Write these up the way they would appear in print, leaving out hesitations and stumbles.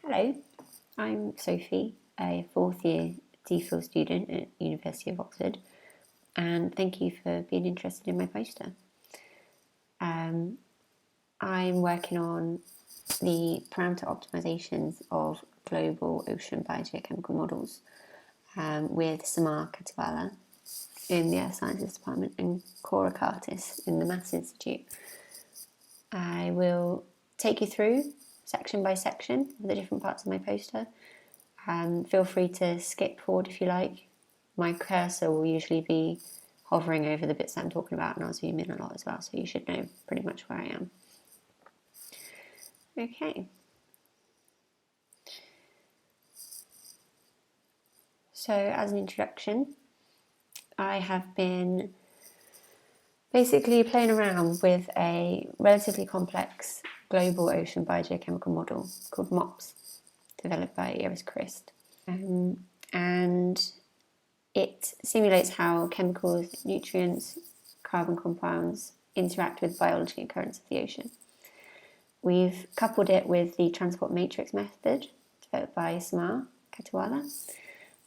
Hello, I'm Sophie, a fourth year DPhil student at University of Oxford, and thank you for being interested in my poster. I'm working on the parameter optimizations of global ocean biogeochemical models with Samar Katiwala in the Earth Sciences Department and Cora Curtis in the Maths Institute. I will take you through section by section of the different parts of my poster. Feel free to skip forward if you like. My cursor will usually be hovering over the bits that I'm talking about, and I'll zoom in a lot as well, so you should know pretty much where I am. Okay. So as an introduction, I have been basically playing around with a relatively complex global ocean biogeochemical model called MOPS, developed by Iris Christ. And it simulates how chemicals, nutrients, carbon compounds interact with biology currents of the ocean. We've coupled it with the transport matrix method developed by Samar Katiwala,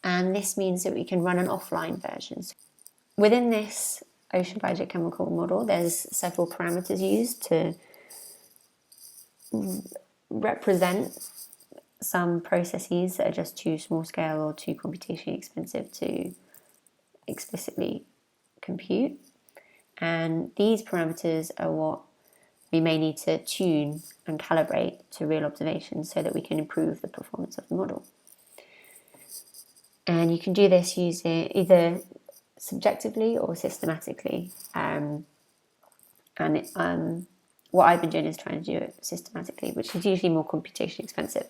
and this means that we can run an offline version. Within this ocean biogeochemical model, there's several parameters used to represent some processes that are just too small scale or too computationally expensive to explicitly compute. And these parameters are what we may need to tune and calibrate to real observations so that we can improve the performance of the model. And you can do this using either subjectively or systematically. What I've been doing is trying to do it systematically, which is usually more computationally expensive.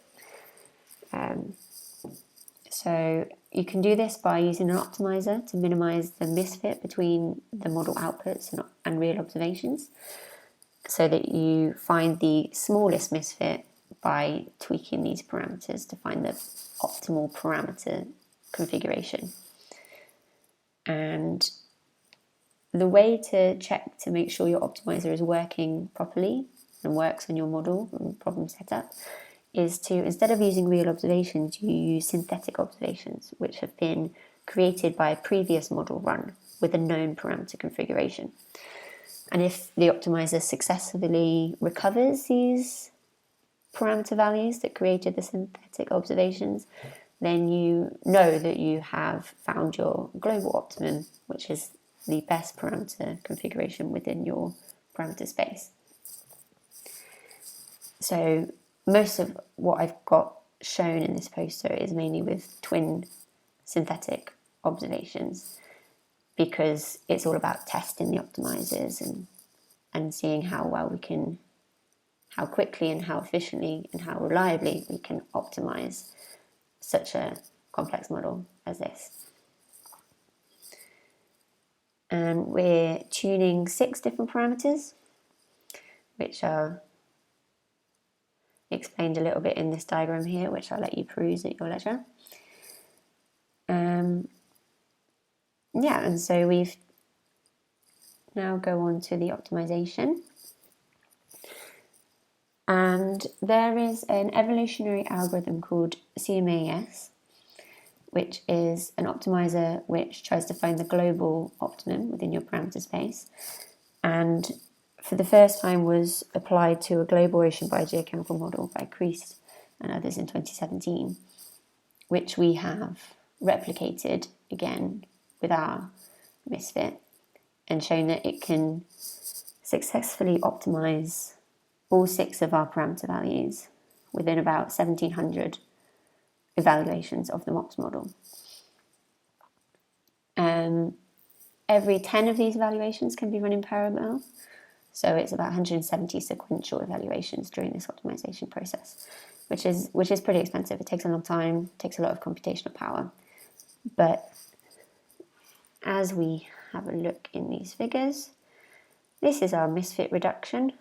So you can do this by using an optimizer to minimize the misfit between the model outputs and real observations, so that you find the smallest misfit by tweaking these parameters to find the optimal parameter configuration. And the way to check to make sure your optimizer is working properly and works on your model and problem setup is to, instead of using real observations, you use synthetic observations, which have been created by a previous model run with a known parameter configuration. And if the optimizer successfully recovers these parameter values that created the synthetic observations, then you know that you have found your global optimum, which is the best parameter configuration within your parameter space. So most of what I've got shown in this poster is mainly with twin synthetic observations, because it's all about testing the optimizers and seeing how quickly and how efficiently and how reliably we can optimize such a complex model as this. And we're tuning 6 different parameters, which are explained a little bit in this diagram here, which I'll let you peruse at your leisure. And so we've now go on to the optimization. And there is an evolutionary algorithm called CMAS, which is an optimizer which tries to find the global optimum within your parameter space, and for the first time was applied to a global ocean biogeochemical model by Christ and others in 2017, which we have replicated again with our misfit and shown that it can successfully optimize all 6 of our parameter values within about 1,700 evaluations of the MOPS model. Every 10 of these evaluations can be run in parallel, so it's about 170 sequential evaluations during this optimization process, which is pretty expensive. It takes a long time, takes a lot of computational power. But as we have a look in these figures, this is our misfit reduction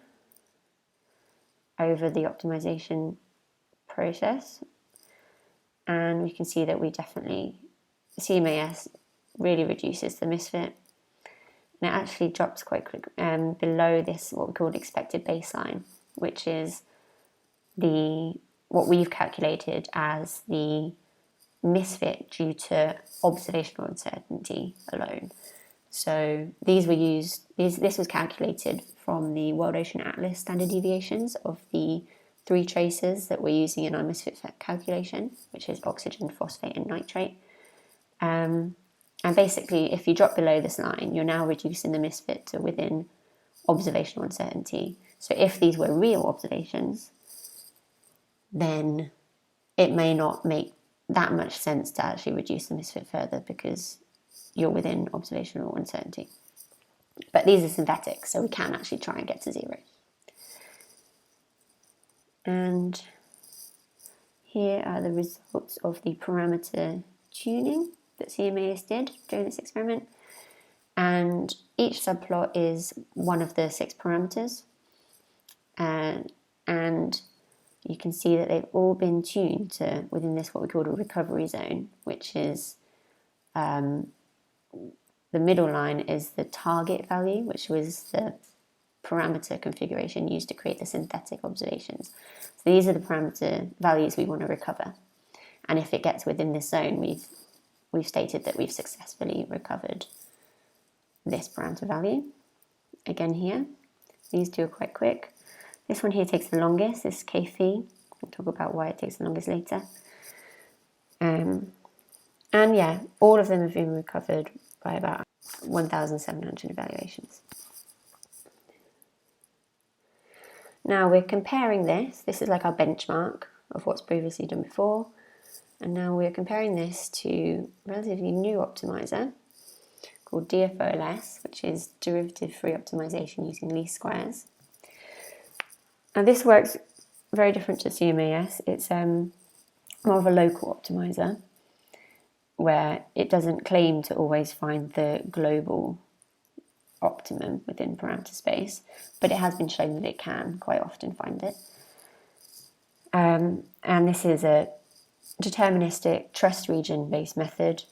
over the optimization process. And we can see that CMAS really reduces the misfit. And it actually drops quite quick below this, what we call expected baseline, which is the what we've calculated as the misfit due to observational uncertainty alone. So these were used, this was calculated from the World Ocean Atlas standard deviations of the 3 traces that we're using in our misfit calculation, which is oxygen, phosphate and nitrate. And basically, if you drop below this line, you're now reducing the misfit to within observational uncertainty. So if these were real observations, then it may not make that much sense to actually reduce the misfit further because you're within observational uncertainty. But these are synthetic, so we can actually try and get to 0. And here are the results of the parameter tuning that CMAS did during this experiment. And each subplot is one of the 6 parameters. And you can see that they've all been tuned to within this what we call a recovery zone, which is the middle line is the target value, which was the parameter configuration used to create the synthetic observations. So these are the parameter values we want to recover. And if it gets within this zone, we've stated that we've successfully recovered this parameter value. Again here, these two are quite quick. This one here takes the longest, this K phi. We'll talk about why it takes the longest later. And yeah, all of them have been recovered by about 1,700 evaluations. Now we're comparing this is like our benchmark of what's previously done before, and now we're comparing this to a relatively new optimizer called DFOLS, which is derivative-free optimization using least squares. And this works very different to CMAS. It's more of a local optimizer where it doesn't claim to always find the global optimum within parameter space, but it has been shown that it can quite often find it. And this is a deterministic trust region based method,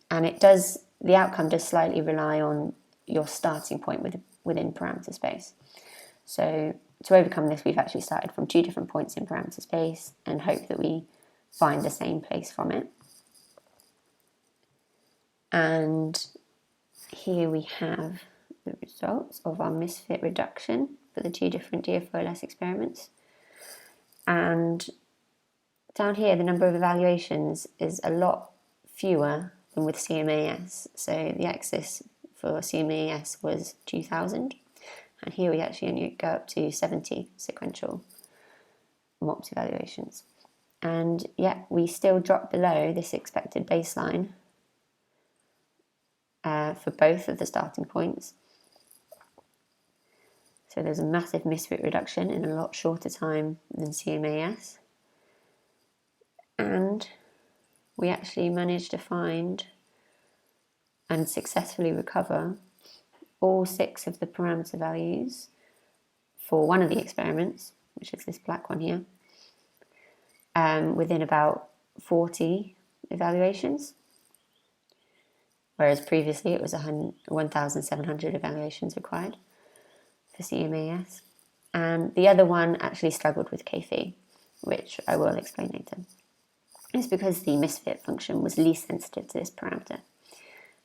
and the outcome does slightly rely on your starting point within parameter space. So to overcome this, we've actually started from 2 different points in parameter space and hope that we find the same place from it. And here we have the results of our misfit reduction for the 2 different DFOLS experiments. And down here, the number of evaluations is a lot fewer than with CMAS. So the axis for CMAS was 2,000, and here we actually only go up to 70 sequential MOPS evaluations. And yet we still drop below this expected baseline for both of the starting points. So there's a massive misfit reduction in a lot shorter time than CMAS. And we actually managed to find and successfully recover all 6 of the parameter values for one of the experiments, which is this black one here, within about 40 evaluations. Whereas previously it was 1,700 evaluations required for CMAS. And the other one actually struggled with K phi, which I will explain later. It's because the misfit function was least sensitive to this parameter,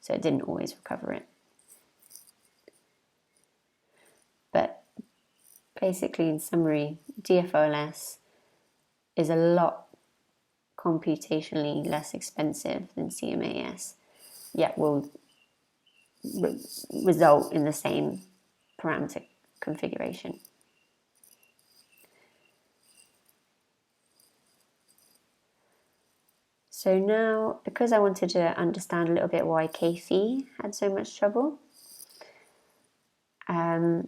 so it didn't always recover it. But basically, in summary, DFOLS is a lot computationally less expensive than CMAS, yet will result in the same parameter configuration. So now, because I wanted to understand a little bit why K phi had so much trouble, I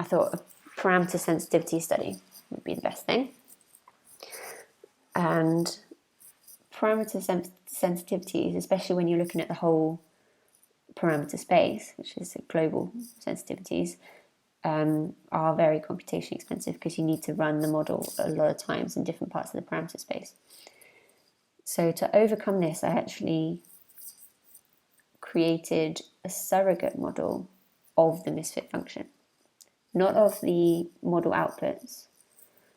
thought a parameter sensitivity study would be the best thing. And parameter sensitivities, especially when you're looking at the whole parameter space, which is global sensitivities, are very computationally expensive because you need to run the model a lot of times in different parts of the parameter space. So to overcome this, I actually created a surrogate model of the misfit function, not of the model outputs,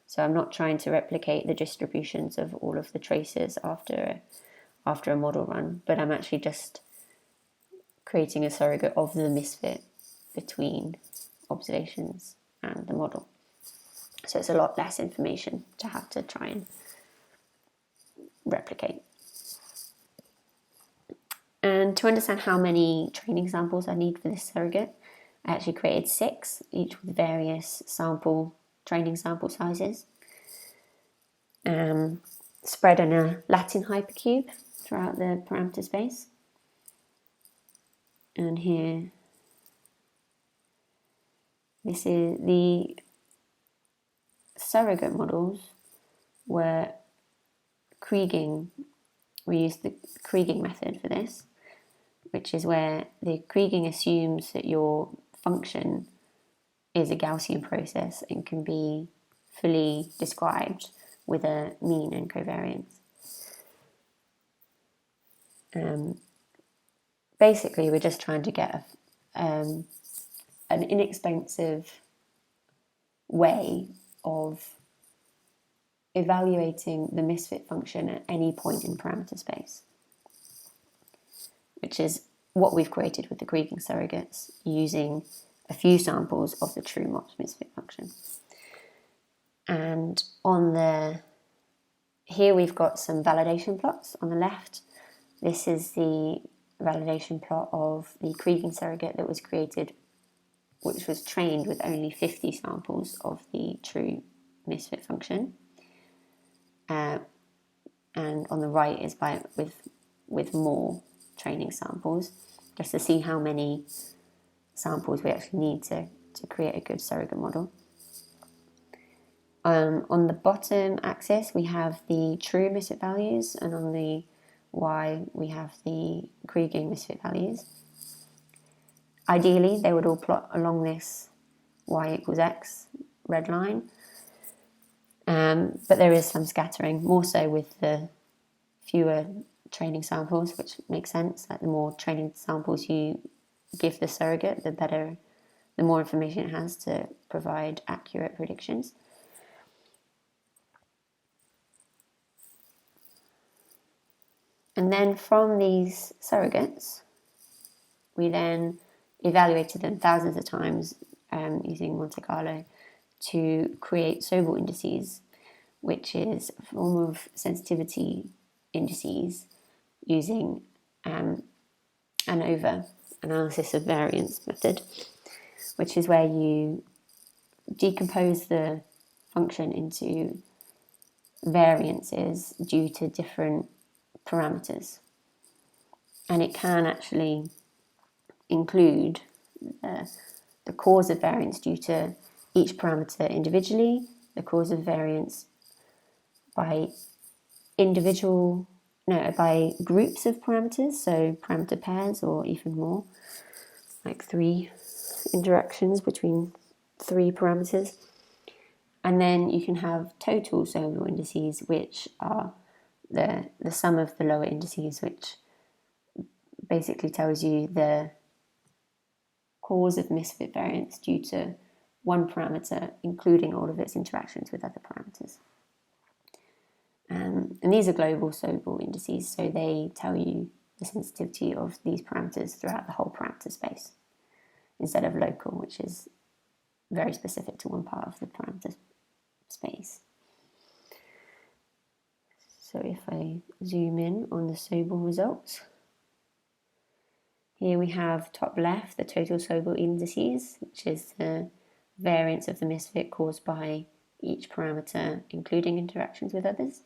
So I'm not trying to replicate the distributions of all of the traces after a model run, but I'm actually just creating a surrogate of the misfit between observations and the model. So it's a lot less information to have to try and replicate. And to understand how many training samples I need for this surrogate, I actually created 6, each with various training sample sizes, spread on a Latin hypercube throughout the parameter space. And here, this is the surrogate models were Kriging. We used the Kriging method for this, which is where the Kriging assumes that your function is a Gaussian process and can be fully described with a mean and covariance. Basically, we're just trying to get an inexpensive way of evaluating the misfit function at any point in parameter space, which is what we've created with the Kriging surrogates, using a few samples of the true misfit function. And here we've got some validation plots on the left. This is the validation plot of the Kriging surrogate that was created, which was trained with only 50 samples of the true misfit function. And on the right is with more training samples, just to see how many samples we actually need to create a good surrogate model. On the bottom axis, we have the true misfit values, and on the Y, we have the Kriging misfit values. Ideally, they would all plot along this Y equals X red line. But there is some scattering, more so with the fewer training samples, which makes sense. Like the more training samples you give the surrogate, the more information it has to provide accurate predictions. And then from these surrogates, we then evaluated them thousands of times using Monte Carlo to create Sobel indices, which is a form of sensitivity indices using ANOVA, analysis of variance method, which is where you decompose the function into variances due to different parameters. And it can actually include the cause of variance due to each parameter individually, the cause of variance by groups of parameters, so parameter pairs or even more, like 3 interactions between 3 parameters. And then you can have total Sobel indices, which are the sum of the lower indices, which basically tells you the cause of misfit variance due to one parameter, including all of its interactions with other parameters. And these are global Sobel indices, so they tell you the sensitivity of these parameters throughout the whole parameter space, instead of local, which is very specific to one part of the parameter space. So if I zoom in on the Sobel results, here we have top left the total Sobel indices, which is the variance of the misfit caused by each parameter, including interactions with others.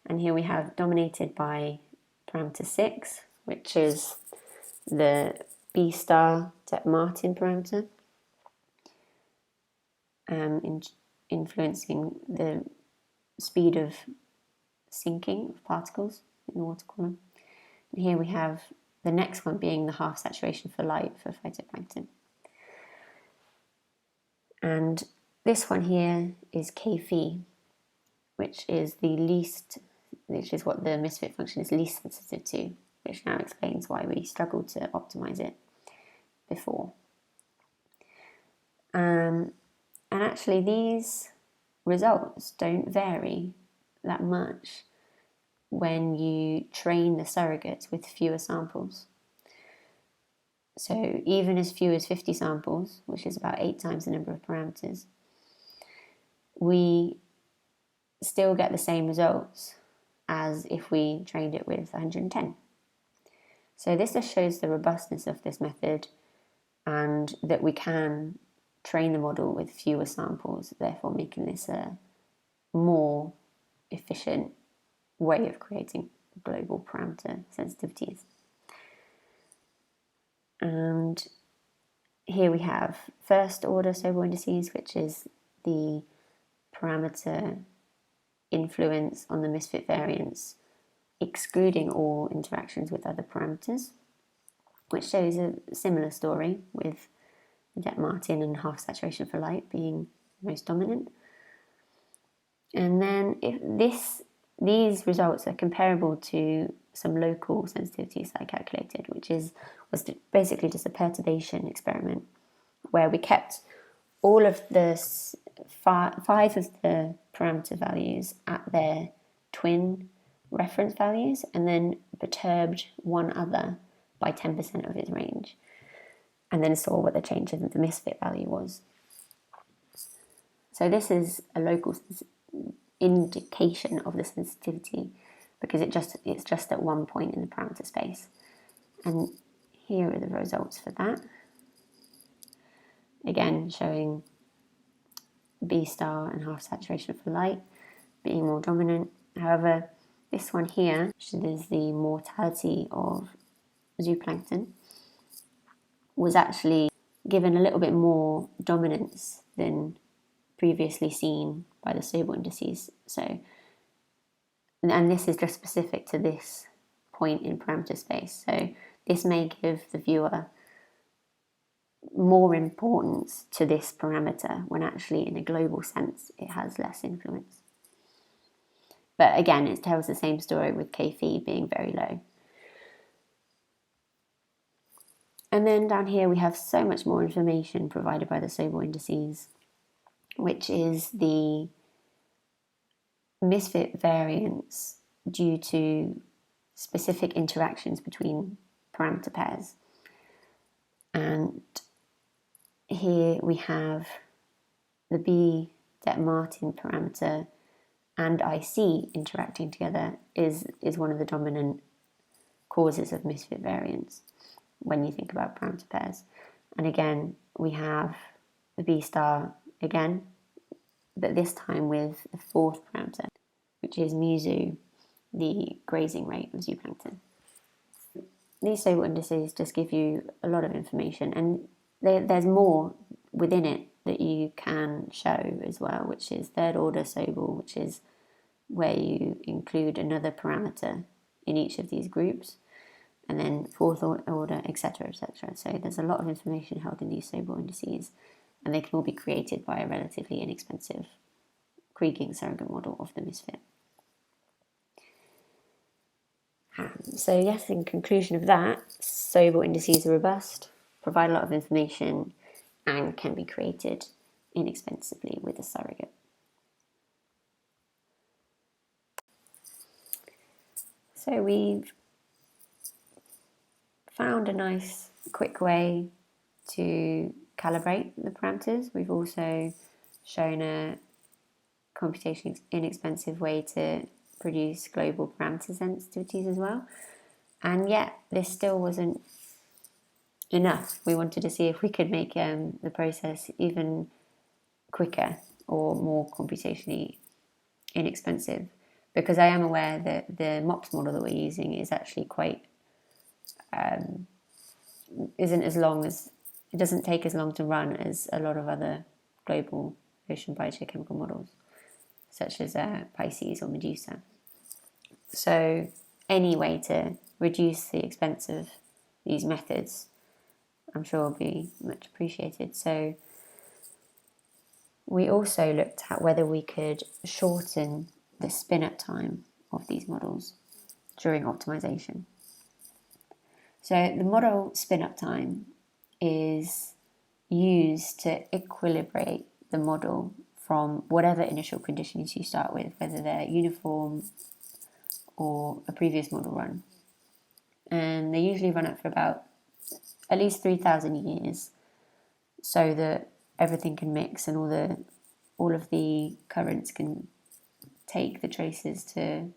And here we have dominated by parameter 6, which is the B star Martin parameter, influencing the speed of sinking of particles in the water column. And here we have the next one being the half saturation for light for phytoplankton. And this one here is K-phi, which is what the misfit function is least sensitive to, which now explains why we struggled to optimize it before. And actually these results don't vary that much when you train the surrogates with fewer samples. So even as few as 50 samples, which is about 8 times the number of parameters, we still get the same results as if we trained it with 110. So this just shows the robustness of this method and that we can train the model with fewer samples, therefore making this a more efficient way of creating global parameter sensitivities. And here we have first order Sobel indices, which is the parameter influence on the misfit variance, excluding all interactions with other parameters, which shows a similar story with Det-Martin and half saturation for light being most dominant. And then if these results are comparable to some local sensitivities I calculated, which was basically just a perturbation experiment where we kept all of the 5 of the parameter values at their twin reference values and then perturbed one other by 10% of its range, and then saw what the change in the misfit value was. So this is a local indication of the sensitivity because it's just at one point in the parameter space. And here are the results for that. Again, showing B star and half saturation for light being more dominant. However, this one here, which is the mortality of zooplankton, was actually given a little bit more dominance than previously seen by the Sobel indices. So, and this is just specific to this point in parameter space. So this may give the viewer more importance to this parameter when actually in a global sense it has less influence. But again, it tells the same story with K-phi being very low. And then down here we have so much more information provided by the Sobel indices, which is the misfit variance due to specific interactions between parameter pairs. And here we have the B Det-Martin parameter and IC interacting together is one of the dominant causes of misfit variance when you think about parameter pairs. And again, we have the B star again, but this time with the fourth parameter, which is mu-zoo, the grazing rate of zooplankton. These Sobel indices just give you a lot of information, and there's more within it that you can show as well, which is third order Sobel, which is where you include another parameter in each of these groups, and then fourth order, etc., etc. So there's a lot of information held in these Sobel indices, and they can all be created by a relatively inexpensive Kriging surrogate model of the misfit. So yes, in conclusion of that, Sobel indices are robust, provide a lot of information, and can be created inexpensively with a surrogate. So we've found a nice quick way to calibrate the parameters. We've also shown a computationally inexpensive way to produce global parameter sensitivities as well. And yet this still wasn't enough. We wanted to see if we could make the process even quicker or more computationally inexpensive, because I am aware that the MOPS model that we're using is actually quite it doesn't take as long to run as a lot of other global ocean biogeochemical models, such as Pisces or Medusa. So any way to reduce the expense of these methods, I'm sure will be much appreciated. So we also looked at whether we could shorten the spin-up time of these models during optimization. So the model spin-up time is used to equilibrate the model from whatever initial conditions you start with, whether they're uniform or a previous model run. And they usually run up for about at least 3,000 years, so that everything can mix and all of the currents can take the traces to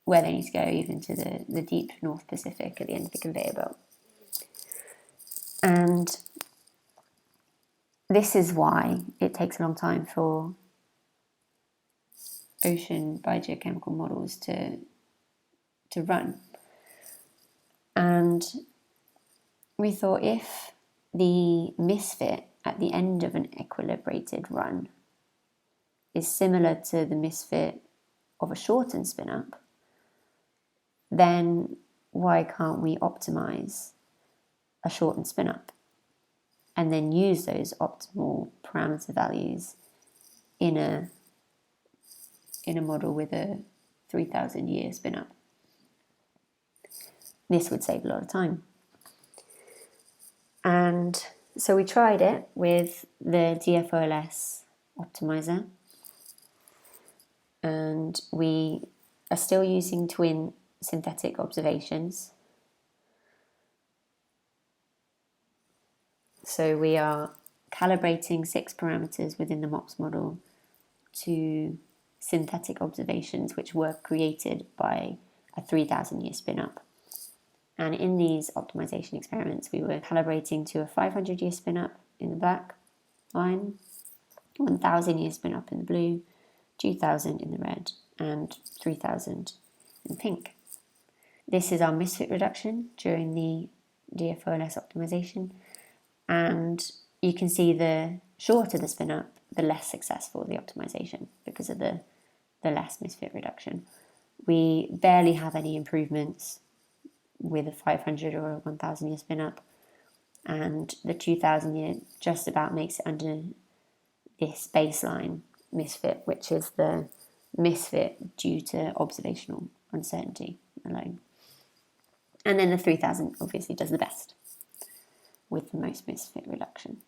where they need to go, even to the deep North Pacific at the end of the conveyor belt. And this is why it takes a long time for ocean biogeochemical models to run. And we thought, if the misfit at the end of an equilibrated run is similar to the misfit of a shortened spin-up, then why can't we optimize a shortened spin-up and then use those optimal parameter values in a model with a 3,000 year spin-up? This would save a lot of time. And so we tried it with the DFOLS optimizer, and we are still using twin synthetic observations. So we are calibrating 6 parameters within the MOPS model to synthetic observations which were created by a 3,000 year spin-up. And in these optimization experiments, we were calibrating to a 500 year spin-up in the black line, 1,000 year spin-up in the blue, 2,000 in the red, and 3,000 in pink. This is our misfit reduction during the DFOLS optimization. And you can see the shorter the spin-up, the less successful the optimization because of the less misfit reduction. We barely have any improvements with a 500 or a 1,000 year spin-up, and the 2,000 year just about makes it under this baseline misfit, which is the misfit due to observational uncertainty alone. And then the 3,000 obviously does the best with the most misfit reduction.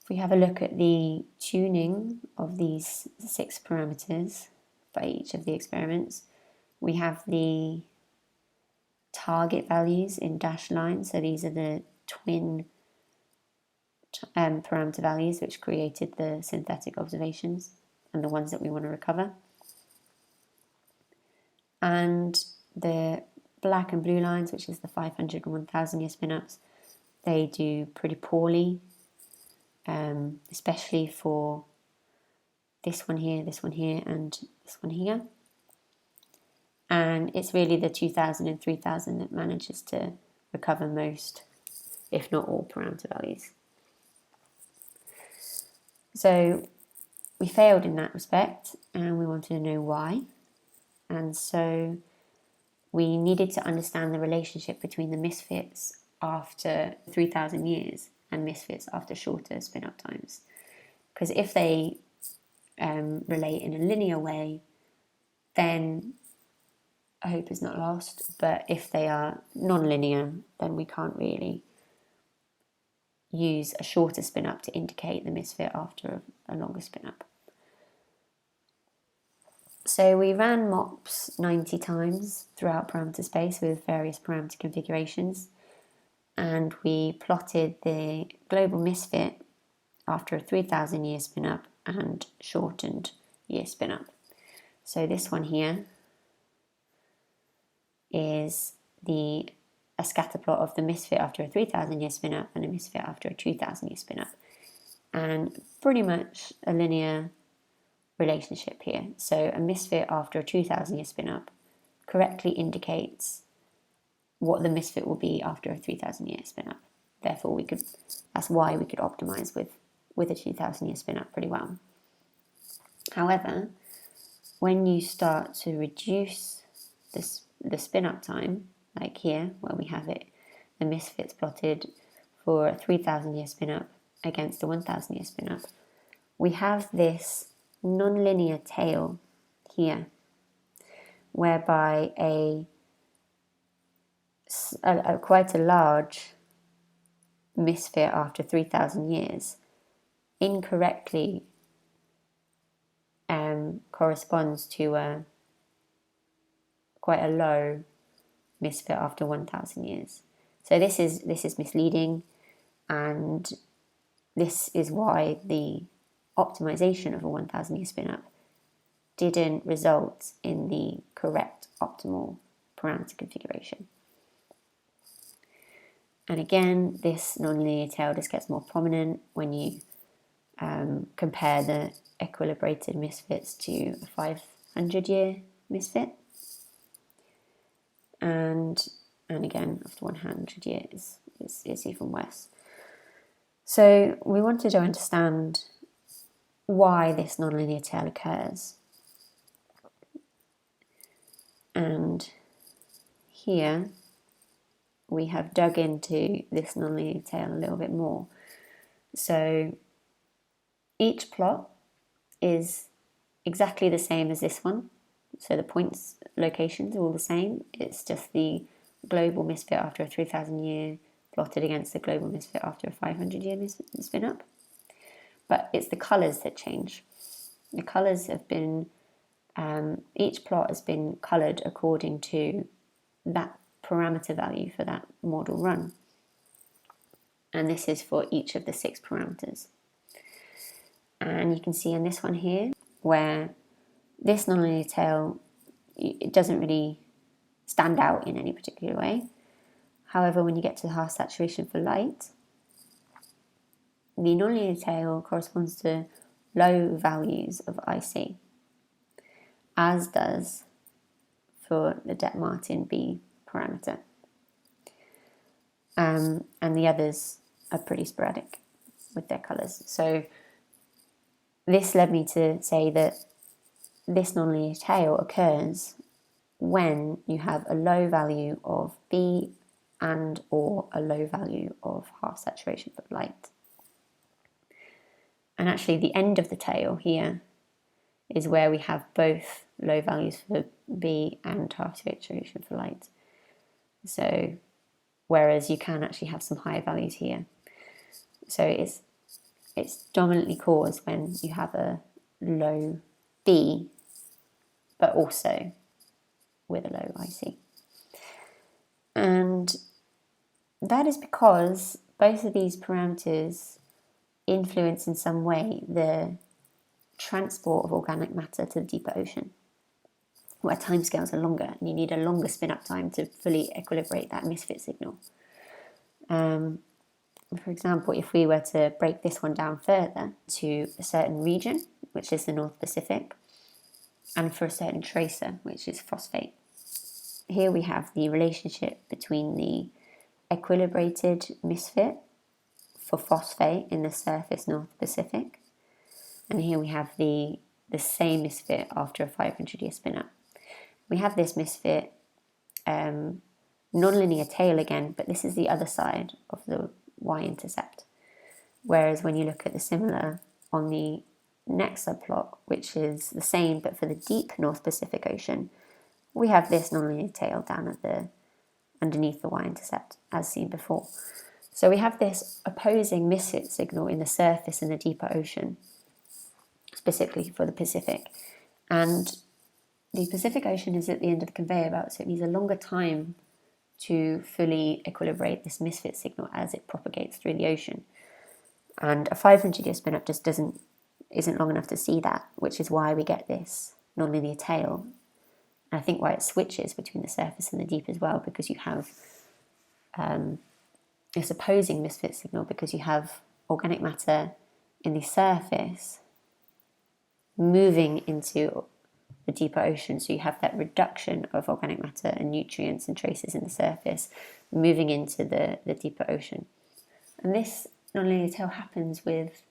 If we have a look at the tuning of these 6 parameters by each of the experiments, we have the target values in dashed lines. So these are the twin parameter values which created the synthetic observations and the ones that we want to recover. And the black and blue lines, which is the 500 and 1,000 year spin-ups, they do pretty poorly, especially for this one here, and this one here. And it's really the 2,000 and 3,000 that manages to recover most, if not all, parameter values. So we failed in that respect, and we wanted to know why. And so we needed to understand the relationship between the misfits after 3,000 years and misfits after shorter spin-up times. Because if they relate in a linear way, then hope is not lost. But if they are non-linear, then we can't really use a shorter spin-up to indicate the misfit after a longer spin-up. So we ran MOPS 90 times throughout parameter space with various parameter configurations, and we plotted the global misfit after a 3,000 year spin-up and shortened year spin-up. So this one here is a scatter plot of the misfit after a 3,000 year spin-up and a misfit after a 2,000 year spin-up, and pretty much a linear relationship here. So a misfit after a 2,000 year spin-up correctly indicates what the misfit will be after a 3,000 year spin-up. Therefore, that's why we could optimize with a 2,000 year spin-up pretty well. However, when you start to reduce the spin-up time, like here, where we have it, the misfits plotted for a 3,000 year spin-up against a 1,000 year spin-up, we have this non-linear tail here, whereby quite a large misfit after 3,000 years incorrectly corresponds to quite a low misfit after 1,000 years. So this is misleading, and this is why the optimization of a 1,000 year spin-up didn't result in the correct optimal parameter configuration. And again, this nonlinear tail just gets more prominent when you compare the equilibrated misfits to a 500-year misfit. And again, after 100 years, it's even worse. So we wanted to understand why this nonlinear tail occurs. And here we have dug into this nonlinear tail a little bit more. So each plot is exactly the same as this one. So the points, locations are all the same. It's just the global misfit after a 3,000 year plotted against the global misfit after a 500 year spin up. But it's the colours that change. The colours have been, each plot has been coloured according to that parameter value for that model run. And this is for each of the 6 parameters. And you can see in this one here, where this nonlinear tail, it doesn't really stand out in any particular way. However, when you get to the half saturation for light, the nonlinear tail corresponds to low values of IC, as does for the Debye-Martin B parameter. And the others are pretty sporadic with their colours. So this led me to say that this nonlinear tail occurs when you have a low value of B and or a low value of half saturation for light. And actually the end of the tail here is where we have both low values for B and half saturation for light. So whereas you can actually have some higher values here. So it's dominantly caused when you have a low B, but also with a low IC. And that is because both of these parameters influence in some way the transport of organic matter to the deeper ocean, where timescales are longer and you need a longer spin-up time to fully equilibrate that misfit signal. For example, if we were to break this one down further to a certain region, which is the North Pacific, and for a certain tracer, which is phosphate, here we have the relationship between the equilibrated misfit for phosphate in the surface North Pacific, and here we have the same misfit after a 500-year spin-up. We have this misfit nonlinear tail again, but this is the other side of the y-intercept. Whereas when you look at the similar on the next subplot, which is the same but for the deep North Pacific Ocean, we have this nonlinear tail down at underneath the y-intercept, as seen before. So we have this opposing misfit signal in the surface in the deeper ocean, specifically for the Pacific. And the Pacific Ocean is at the end of the conveyor belt, so it needs a longer time to fully equilibrate this misfit signal as it propagates through the ocean. And a 500-year spin-up just isn't long enough to see that, which is why we get this nonlinear tail. And I think why it switches between the surface and the deep as well, because you have this opposing misfit signal, because you have organic matter in the surface moving into the deeper ocean. So you have that reduction of organic matter and nutrients and traces in the surface moving into the deeper ocean. And this nonlinear tail happens with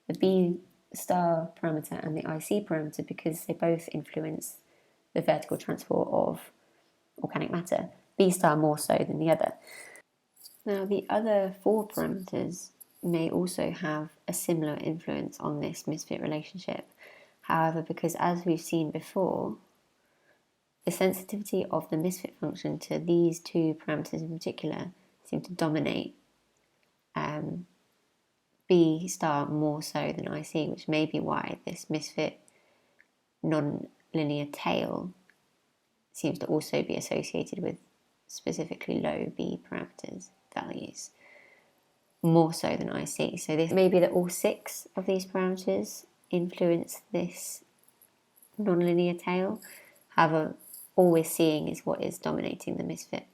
the B star parameter and the IC parameter because they both influence the vertical transport of organic matter, B star more so than the other. Now the other 4 parameters may also have a similar influence on this misfit relationship. However, because as we've seen before, the sensitivity of the misfit function to these 2 parameters in particular seem to dominate B star more so than IC, which may be why this misfit non-linear tail seems to also be associated with specifically low B parameters values, more so than IC. So this may be that all 6 of these parameters influence this non-linear tail. However, all we're seeing is what is dominating the misfit.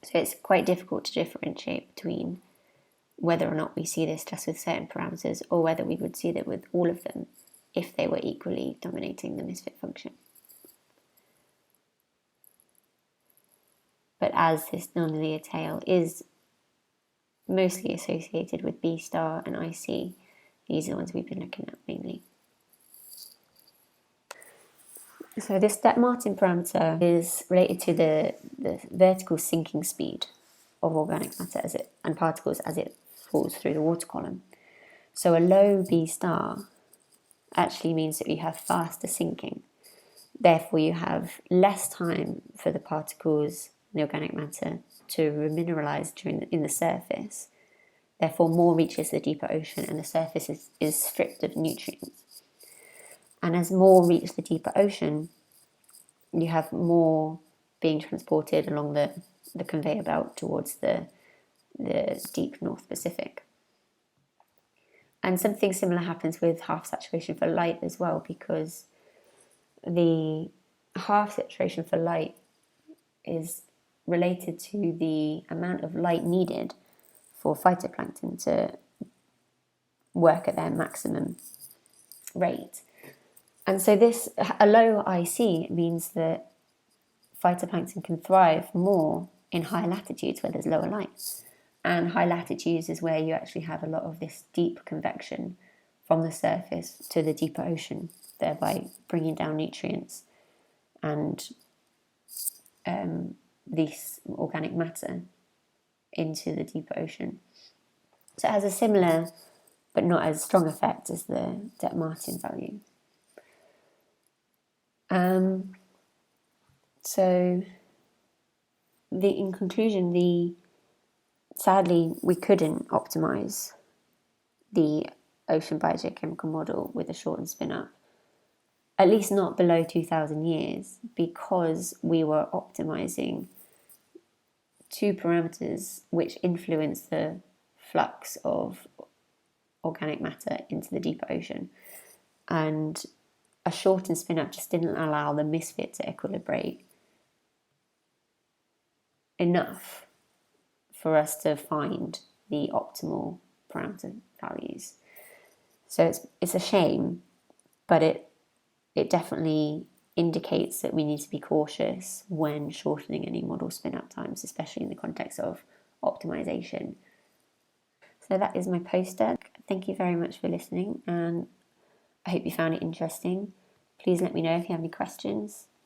So it's quite difficult to differentiate between whether or not we see this just with certain parameters or whether we would see that with all of them if they were equally dominating the misfit function. But as this nonlinear tail is mostly associated with B star and IC, these are the ones we've been looking at mainly. So this Debye-Martin parameter is related to the vertical sinking speed of organic matter and particles as it falls through the water column. So a low B star actually means that you have faster sinking. Therefore, you have less time for the particles in the organic matter to remineralize in the surface. Therefore, more reaches the deeper ocean and the surface is stripped of nutrients. And as more reach the deeper ocean, you have more being transported along the conveyor belt towards the deep North Pacific. And something similar happens with half saturation for light as well, because the half saturation for light is related to the amount of light needed for phytoplankton to work at their maximum rate. And so a low IC means that phytoplankton can thrive more in higher latitudes where there's lower light. And high latitudes is where you actually have a lot of this deep convection from the surface to the deeper ocean, thereby bringing down nutrients and this organic matter into the deeper ocean. So it has a similar but not as strong effect as the Debye-Martin value. So in conclusion, sadly we couldn't optimize the ocean biogeochemical model with a shortened spin-up, at least not below 2,000 years, because we were optimizing 2 parameters which influence the flux of organic matter into the deeper ocean. And a shortened spin-up just didn't allow the misfit to equilibrate enough for us to find the optimal parameter values. So it's a shame, but it definitely indicates that we need to be cautious when shortening any model spin-up times, especially in the context of optimization. So that is my poster. Thank you very much for listening, and I hope you found it interesting. Please let me know if you have any questions.